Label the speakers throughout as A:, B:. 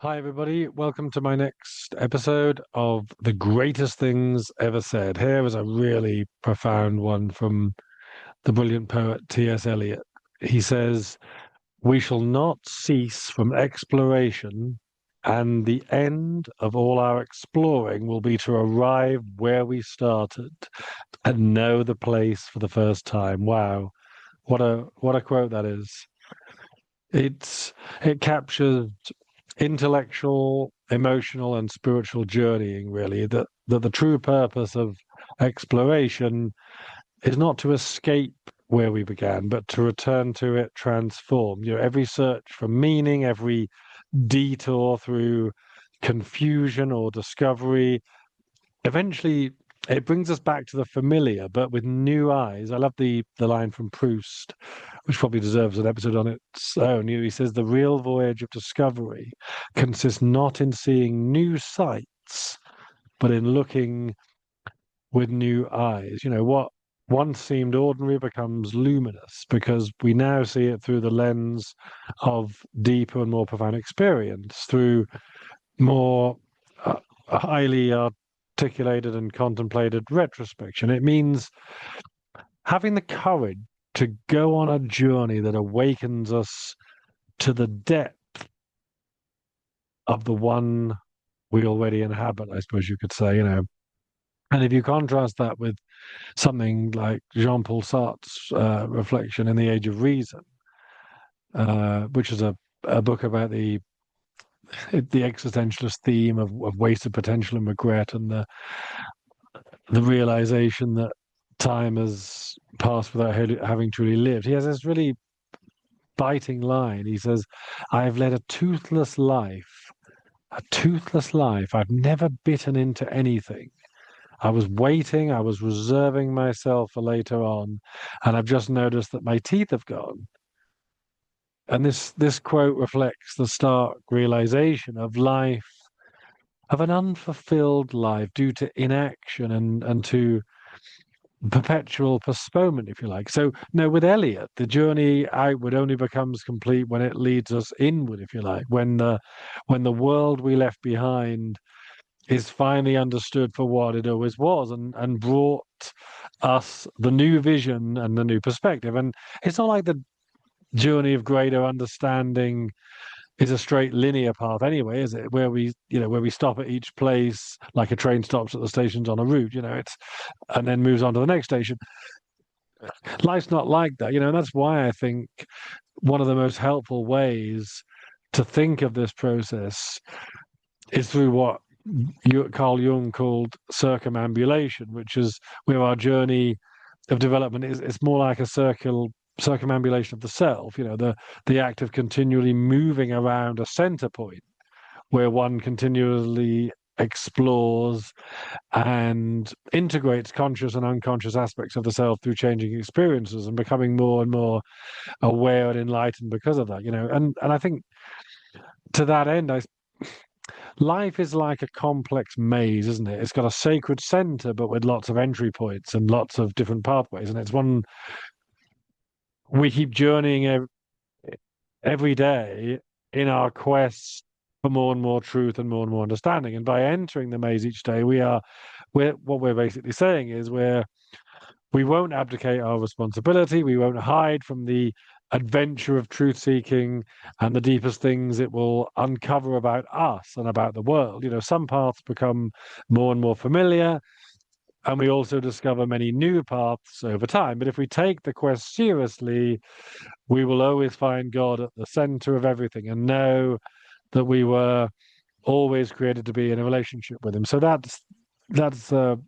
A: Hi, everybody. Welcome to my next episode of The Greatest Things Ever Said. Here is a really profound one from the brilliant poet T.S. Eliot. He says, "We shall not cease from exploration, and the end of all our exploring will be to arrive where we started and know the place for the first time." Wow, what a quote that is. It captures intellectual, emotional, and spiritual journeying, really, that the true purpose of exploration is not to escape where we began, but to return to it transformed. Every search for meaning, every detour through confusion or discovery, eventually it brings us back to the familiar, but with new eyes. I love the line from Proust, which probably deserves an episode on its own. He says, "The real voyage of discovery consists not in seeing new sights, but in looking with new eyes." What once seemed ordinary becomes luminous because we now see it through the lens of deeper and more profound experience, through more highly articulated and contemplated retrospection. It means having the courage to go on a journey that awakens us to the depth of the one we already inhabit, I suppose you could say. And if you contrast that with something like Jean-Paul Sartre's reflection in The Age of Reason, which is a book about the existentialist theme of wasted potential and regret, and the realization that time has passed without having truly lived. He has this really biting line. He says, "I have led a toothless life, a toothless life. I've never bitten into anything. I was waiting, I was reserving myself for later on, and I've just noticed that my teeth have gone." And this quote reflects the stark realization of life, of an unfulfilled life due to inaction and to perpetual postponement, if you like. So, no, with Eliot, the journey outward only becomes complete when it leads us inward, if you like, when the world we left behind is finally understood for what it always was, and brought us the new vision and the new perspective. And it's not like the journey of greater understanding is a straight linear path anyway, is it? Where we stop at each place, like a train stops at the stations on a route, it's and then moves on to the next station. Life's not like that, and that's why I think one of the most helpful ways to think of this process is through what Carl Jung called circumambulation, which is where our journey of development is. It's more like a circumambulation of the self, the act of continually moving around a center point where one continually explores and integrates conscious and unconscious aspects of the self through changing experiences and becoming more and more aware and enlightened because of that. And I think to that end, life is like a complex maze, isn't it? It's got a sacred center, but with lots of entry points and lots of different pathways. And it's one we keep journeying every day in our quest for more and more truth and more understanding. And by entering the maze each day, what we're basically saying is we won't abdicate our responsibility. We won't hide from the adventure of truth seeking and the deepest things it will uncover about us and about the world. Some paths become more and more familiar, and we also discover many new paths over time. But if we take the quest seriously, we will always find God at the center of everything and know that we were always created to be in a relationship with Him. So that's the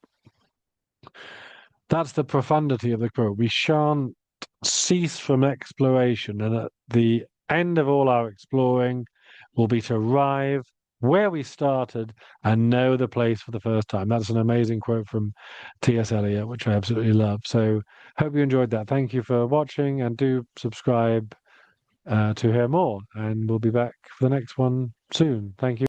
A: profundity of the quote. We shan't cease from exploration, and at the end of all our exploring will be to arrive where we started and know the place for the first time. That's an amazing quote from T.S. Eliot, which I absolutely love. So hope you enjoyed that. Thank you for watching, and do subscribe to hear more. And we'll be back for the next one soon. Thank you.